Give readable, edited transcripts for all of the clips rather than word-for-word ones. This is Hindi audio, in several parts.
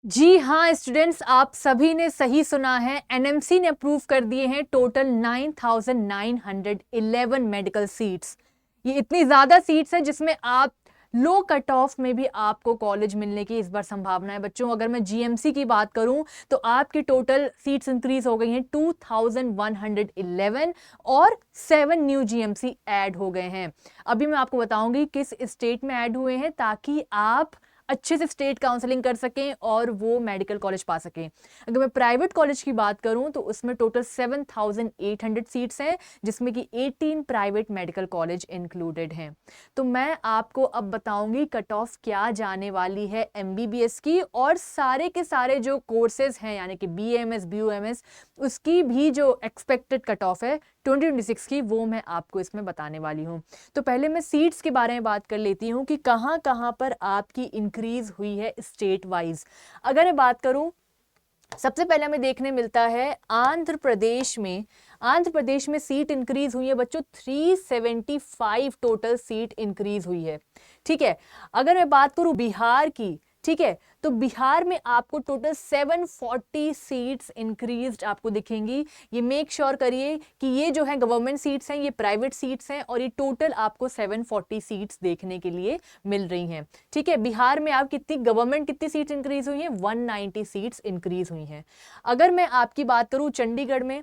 जी हाँ स्टूडेंट्स, आप सभी ने सही सुना है। एनएमसी ने अप्रूव कर दिए हैं टोटल 9,911 मेडिकल सीट्स। ये इतनी ज़्यादा सीट्स है जिसमें आप लो कट ऑफ में भी आपको कॉलेज मिलने की इस बार संभावना है। बच्चों, अगर मैं जीएमसी की बात करूं तो आपकी टोटल सीट्स इंक्रीज हो गई हैं 2,111 और 7 न्यू जीएमसी ऐड हो गए हैं। अभी मैं आपको बताऊंगी किस स्टेट में ऐड हुए हैं ताकि आप अच्छे से स्टेट काउंसलिंग कर सकें और वो मेडिकल कॉलेज पा सकें। अगर मैं प्राइवेट कॉलेज की बात करूं तो उसमें टोटल 7,800 सीट्स हैं जिसमें कि 18 प्राइवेट मेडिकल कॉलेज इंक्लूडेड हैं। तो मैं आपको अब बताऊंगी कट ऑफ क्या जाने वाली है एमबीबीएस की, और सारे के सारे जो कोर्सेज हैं यानी कि बीएमएस बीयूएमएस उसकी भी जो एक्सपेक्टेड कट ऑफ है 2026 की, वो मैं आपको इसमें बताने वाली हूँ। तो पहले मैं सीट्स के बारे में बात कर लेती हूँ कि कहाँ कहाँ पर आपकी इंक्रीज हुई है स्टेट वाइज। अगर मैं बात करूँ, सबसे पहले हमें देखने मिलता है आंध्र प्रदेश में सीट इंक्रीज हुई है बच्चों, 375 टोटल सीट इंक्रीज हुई है। ठीक है, अगर मैं बात करूं बिहार की, ठीक है, तो बिहार में आपको टोटल 740 सीट्स इंक्रीज्ड आपको दिखेंगी। ये मेक श्योर करिए कि ये जो है गवर्नमेंट सीट्स हैं, ये प्राइवेट सीट्स हैं, और ये टोटल आपको 740 सीट्स देखने के लिए मिल रही हैं। ठीक है, बिहार में आप कितनी सीट्स इंक्रीज हुई हैं, 190 सीट्स इंक्रीज हुई हैं। अगर मैं आपकी बात करूं चंडीगढ़ में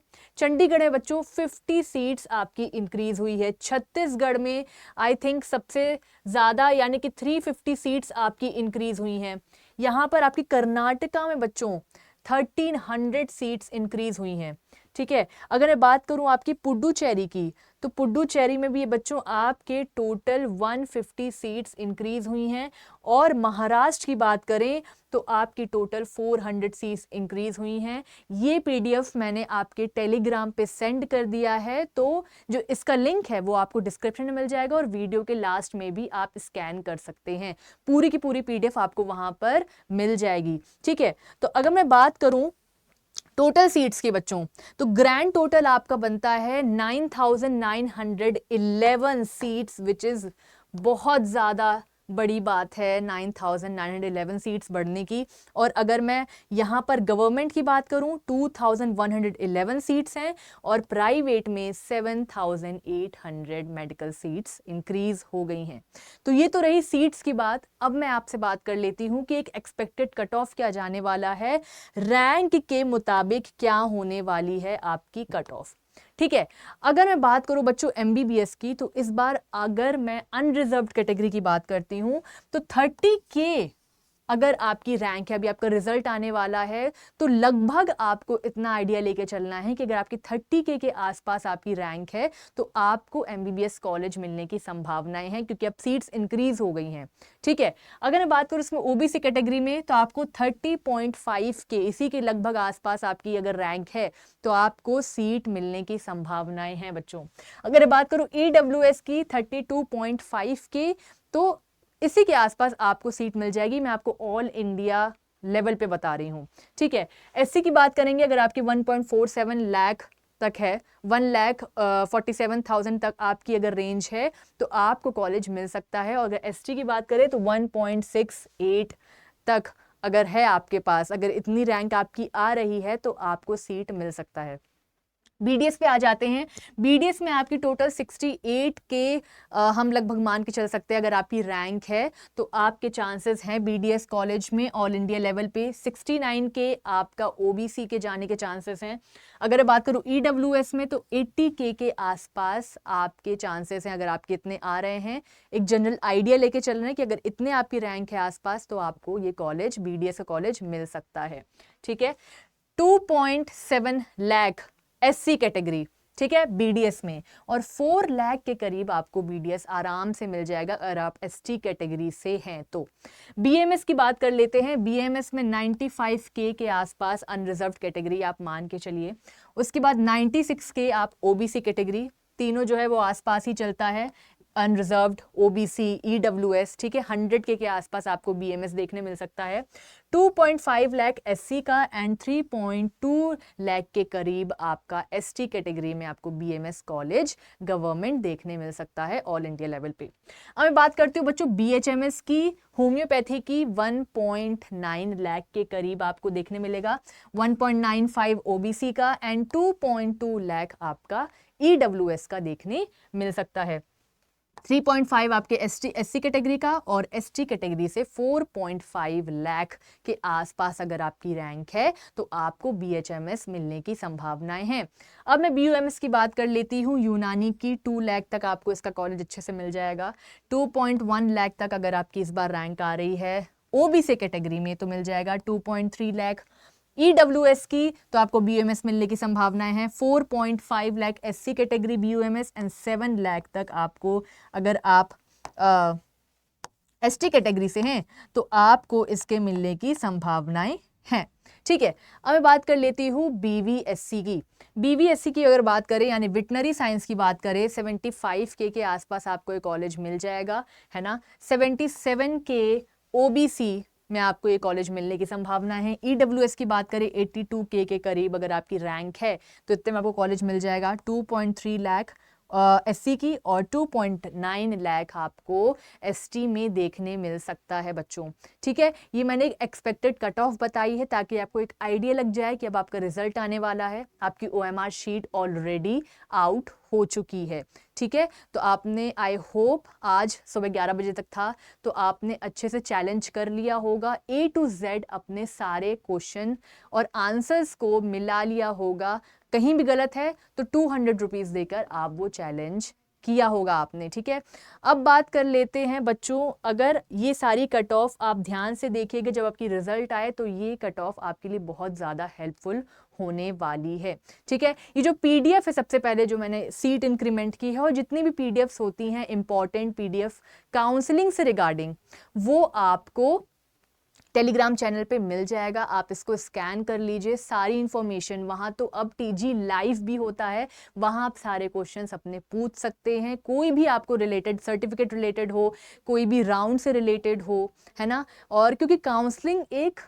बच्चों 50 सीट्स आपकी इंक्रीज हुई है। छत्तीसगढ़ में आई थिंक सबसे ज्यादा यानी कि 350 सीट्स आपकी इंक्रीज हुई हैं। यहां पर आपकी कर्नाटका में बच्चों 1300 सीट्स इंक्रीज हुई हैं। ठीक है, अगर मैं बात करूं आपकी पुडुचेरी की, तो पुडुचेरी में भी ये बच्चों आपके टोटल 150 सीट्स इंक्रीज हुई हैं। और महाराष्ट्र की बात करें तो आपकी टोटल 400 सीट्स इंक्रीज हुई हैं। ये पीडीएफ मैंने आपके टेलीग्राम पे सेंड कर दिया है, तो जो इसका लिंक है वो आपको डिस्क्रिप्शन में मिल जाएगा और वीडियो के लास्ट में भी आप स्कैन कर सकते हैं। पूरी की पूरी पीडीएफ आपको वहां पर मिल जाएगी। ठीक है, तो अगर मैं बात करूं टोटल सीट्स के बच्चों, तो ग्रैंड टोटल आपका बनता है 9,911 सीट्स, विच इज बहुत ज्यादा बड़ी बात है 9,911 सीट्स बढ़ने की। और अगर मैं यहाँ पर गवर्नमेंट की बात करूँ 2,111 सीट्स हैं और प्राइवेट में 7,800 मेडिकल सीट्स इंक्रीज हो गई हैं। तो ये तो रही सीट्स की बात। अब मैं आपसे बात कर लेती हूँ कि एक एक्सपेक्टेड कट ऑफ क्या जाने वाला है, रैंक के मुताबिक क्या होने वाली है आपकी कट ऑफ। ठीक है, अगर मैं बात करूं बच्चों एमबीबीएस की, तो इस बार अगर मैं अनरिजर्व्ड कैटेगरी की बात करती हूं तो 30K अगर आपकी रैंक है, अभी आपका रिजल्ट आने वाला है, तो लगभग आपको इतना आइडिया लेके चलना है कि अगर आपकी 30K के आसपास आपकी रैंक है तो आपको एमबीबीएस कॉलेज मिलने की संभावनाएं हैं, क्योंकि अब सीट्स इंक्रीज हो गई हैं। ठीक है, अगर मैं बात करूं इसमें ओबीसी कैटेगरी में, तो आपको 30.5K इसी के लगभग आसपास आपकी अगर रैंक है तो आपको सीट मिलने की संभावनाएं हैं बच्चों। अगर बात करूं ईडब्ल्यूएस की 32.5K, तो इसी के आसपास आपको सीट मिल जाएगी। मैं आपको ऑल इंडिया लेवल पे बता रही हूँ। ठीक है, एससी की बात करेंगे, अगर आपकी 1.47 लाख तक है, 1,47,000 तक आपकी अगर रेंज है तो आपको कॉलेज मिल सकता है। और अगर एसटी की बात करें तो 1.68 तक अगर है आपके पास, अगर इतनी रैंक आपकी आ रही है तो आपको सीट मिल सकता है। बीडीएस पे आ जाते हैं। बीडीएस में आपकी टोटल 68 के हम लगभग मान के चल सकते हैं अगर आपकी रैंक है तो आपके चांसेस हैं बीडीएस कॉलेज में ऑल इंडिया लेवल पे। 69 के आपका ओबीसी के जाने के चांसेस हैं। अगर बात करूं ईडब्ल्यूएस में तो 80K के आसपास आपके चांसेस हैं अगर आपके इतने आ रहे हैं। एक जनरल आइडिया लेके चल रहे हैं कि अगर इतने आपकी रैंक है आसपास तो आपको ये कॉलेज बीडीएस का कॉलेज मिल सकता है। ठीक है, 2.7 लाख एससी कैटेगरी, ठीक है, बीडीएस में, और 4 लाख के करीब आपको बीडीएस आराम से मिल जाएगा अगर आप एसटी कैटेगरी से हैं तो। बीएमएस की बात कर लेते हैं। बीएमएस में 95K के आसपास अनरिजर्व्ड कैटेगरी आप मान के चलिए। उसके बाद 96K आप ओबीसी कैटेगरी, तीनों जो है वो आसपास ही चलता है। अनरिजर्व्ड, ओबीसी, ईडब्ल्यूएस, ठीक है, 100 के आसपास आपको बीएमएस देखने मिल सकता है। 2.5 लाख एससी का एंड 3.2 लाख के करीब आपका एसटी कैटेगरी में आपको बीएमएस कॉलेज गवर्नमेंट देखने मिल सकता है ऑल इंडिया लेवल पे। अब मैं बात करती हूँ बच्चों बीएचएमएस की, होम्योपैथी की 1.9 लाख के करीब आपको देखने मिलेगा, 1.95 ओबीसी का एंड 2.2 लाख आपका ईडब्ल्यूएस का देखने मिल सकता है। 3.5 आपके एससी कैटेगरी का और एसटी कैटेगरी से 4.5 लाख के आसपास अगर आपकी रैंक है तो आपको बीएचएमएस मिलने की संभावनाएं हैं। अब मैं बीयूएमएस की बात कर लेती हूँ, यूनानी की 2 लाख तक आपको इसका कॉलेज अच्छे से मिल जाएगा। 2.1 लाख तक अगर आपकी इस बार रैंक आ रही है ओबीसी कैटेगरी में तो मिल जाएगा 2.3 लाख। ईडब्ल्यूएस की तो आपको बीयूएमएस मिलने की संभावनाएं हैं 4.5 lakh SC category BUMS and 7 lakh तक आपको, अगर आप एसटी कैटेगरी से हैं तो आपको इसके मिलने की संभावनाएं हैं। ठीक है, अब मैं बात कर लेती हूँ बीवीएससी की। बीवीएससी की अगर बात करें यानी वेटनरी साइंस की बात करें 75 के आसपास आपको ये कॉलेज मिल जाएगा, है ना। 77 के ओबीसी में आपको ये कॉलेज मिलने की संभावना है। ईडब्ल्यूएस की बात करें 82 के करीब अगर आपकी रैंक है तो इतने में आपको कॉलेज मिल जाएगा। 2.3 लाख एससी की और 2.9 लाख आपको एसटी में देखने मिल सकता है बच्चों। ठीक है, ये मैंने एक एक्सपेक्टेड कट ऑफ बताई है ताकि आपको एक आइडिया लग जाए कि अब आपका रिजल्ट आने वाला है। आपकी ओएमआर शीट ऑलरेडी आउट हो चुकी है। ठीक है, तो आपने, आई होप आज सुबह 11 बजे तक था तो आपने अच्छे से चैलेंज कर लिया होगा, ए टू जेड अपने सारे क्वेश्चन और आंसर्स को मिला लिया होगा। कहीं भी गलत है तो 200 रुपीज देकर आप वो चैलेंज किया होगा आपने। ठीक है, अब बात कर लेते हैं बच्चों, अगर ये सारी कट ऑफ आप ध्यान से देखिएगा जब आपकी रिजल्ट आए तो ये कट ऑफ आपके लिए बहुत ज़्यादा हेल्पफुल होने वाली है। ठीक है, ये जो पीडीएफ है सबसे पहले जो मैंने सीट इंक्रीमेंट की है और जितनी भी पीडीएफ्स होती हैं इंपॉर्टेंट पीडीएफ काउंसलिंग से रिगार्डिंग, वो आपको टेलीग्राम चैनल पे मिल जाएगा। आप इसको स्कैन कर लीजिए, सारी इंफॉर्मेशन वहां, तो अब टीजी लाइव भी होता है, वहां आप सारे क्वेश्चंस अपने पूछ सकते हैं, कोई भी आपको रिलेटेड, सर्टिफिकेट रिलेटेड हो, कोई भी राउंड से रिलेटेड हो, है ना। और क्योंकि काउंसलिंग एक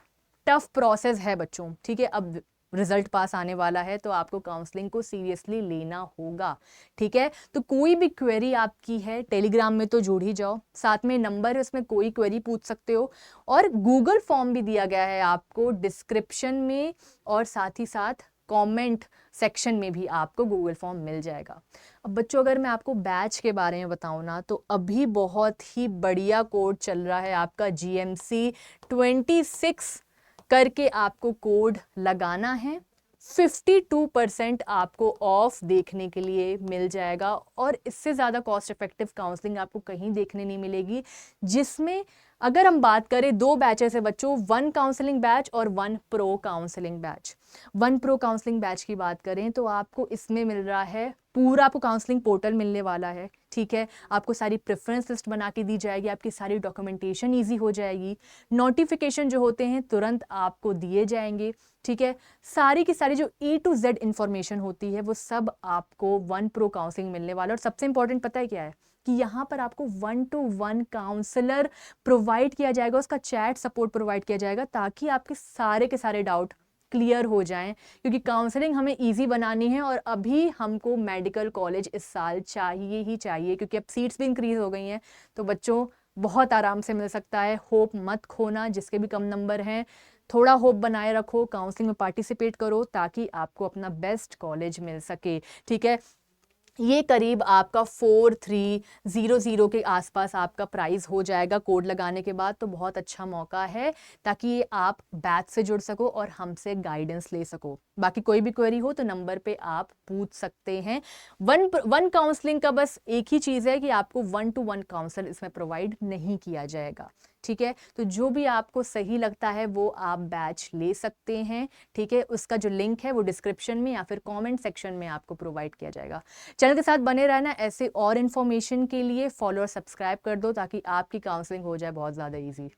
टफ प्रोसेस है बच्चों, ठीक है, अब रिजल्ट पास आने वाला है तो आपको काउंसलिंग को सीरियसली लेना होगा। ठीक है, तो कोई भी क्वेरी आपकी है टेलीग्राम में तो जुड़ ही जाओ, साथ में नंबर है उसमें कोई क्वेरी पूछ सकते हो, और गूगल फॉर्म भी दिया गया है आपको डिस्क्रिप्शन में, और साथ ही साथ कमेंट सेक्शन में भी आपको गूगल फॉर्म मिल जाएगा। अब बच्चों अगर मैं आपको बैच के बारे में बताऊं ना तो अभी बहुत ही बढ़िया कोड चल रहा है आपका GMC 26 करके आपको कोड लगाना है। 52% आपको ऑफ देखने के लिए मिल जाएगा, और इससे ज़्यादा कॉस्ट इफेक्टिव काउंसलिंग आपको कहीं देखने नहीं मिलेगी, जिसमें अगर हम बात करें 2 बैचेस है बच्चों, 1 काउंसलिंग बैच और 1 pro counselling batch. 1 pro counselling batch की बात करें तो आपको इसमें मिल रहा है पूरा, आपको काउंसलिंग पोर्टल मिलने वाला है। ठीक है, आपको सारी प्रेफरेंस लिस्ट बना के दी जाएगी, आपकी सारी डॉक्यूमेंटेशन ईजी हो जाएगी, नोटिफिकेशन जो होते हैं तुरंत आपको दिए जाएंगे। ठीक है, सारी की सारी जो A to Z इंफॉर्मेशन होती है वो सब आपको 1 प्रो काउंसलिंग मिलने वाला है। और सबसे इंपॉर्टेंट पता है क्या है कि यहाँ पर आपको 1-to-1 काउंसलर प्रोवाइड किया जाएगा, उसका चैट सपोर्ट प्रोवाइड किया जाएगा ताकि आपके सारे के सारे डाउट क्लियर हो जाएं, क्योंकि काउंसलिंग हमें इजी बनानी है और अभी हमको मेडिकल कॉलेज इस साल चाहिए ही चाहिए, क्योंकि अब सीट्स भी इंक्रीज हो गई हैं तो बच्चों बहुत आराम से मिल सकता है। होप मत खोना, जिसके भी कम नंबर हैं थोड़ा होप बनाए रखो, काउंसलिंग में पार्टिसिपेट करो ताकि आपको अपना बेस्ट कॉलेज मिल सके। ठीक है, ये करीब आपका 4300 के आसपास आपका प्राइस हो जाएगा कोड लगाने के बाद, तो बहुत अच्छा मौका है ताकि आप बैच से जुड़ सको और हमसे गाइडेंस ले सको। बाकी कोई भी क्वेरी हो तो नंबर पे आप पूछ सकते हैं। वन काउंसलिंग का बस एक ही चीज़ है कि आपको 1-to-1 काउंसलर इसमें प्रोवाइड नहीं किया जाएगा। ठीक है, तो जो भी आपको सही लगता है वो आप बैच ले सकते हैं। ठीक है, उसका जो लिंक है वो डिस्क्रिप्शन में या फिर कमेंट सेक्शन में आपको प्रोवाइड किया जाएगा। चैनल के साथ बने रहना, ऐसे और इन्फॉर्मेशन के लिए फॉलो और सब्सक्राइब कर दो ताकि आपकी काउंसलिंग हो जाए बहुत ज़्यादा ईजी।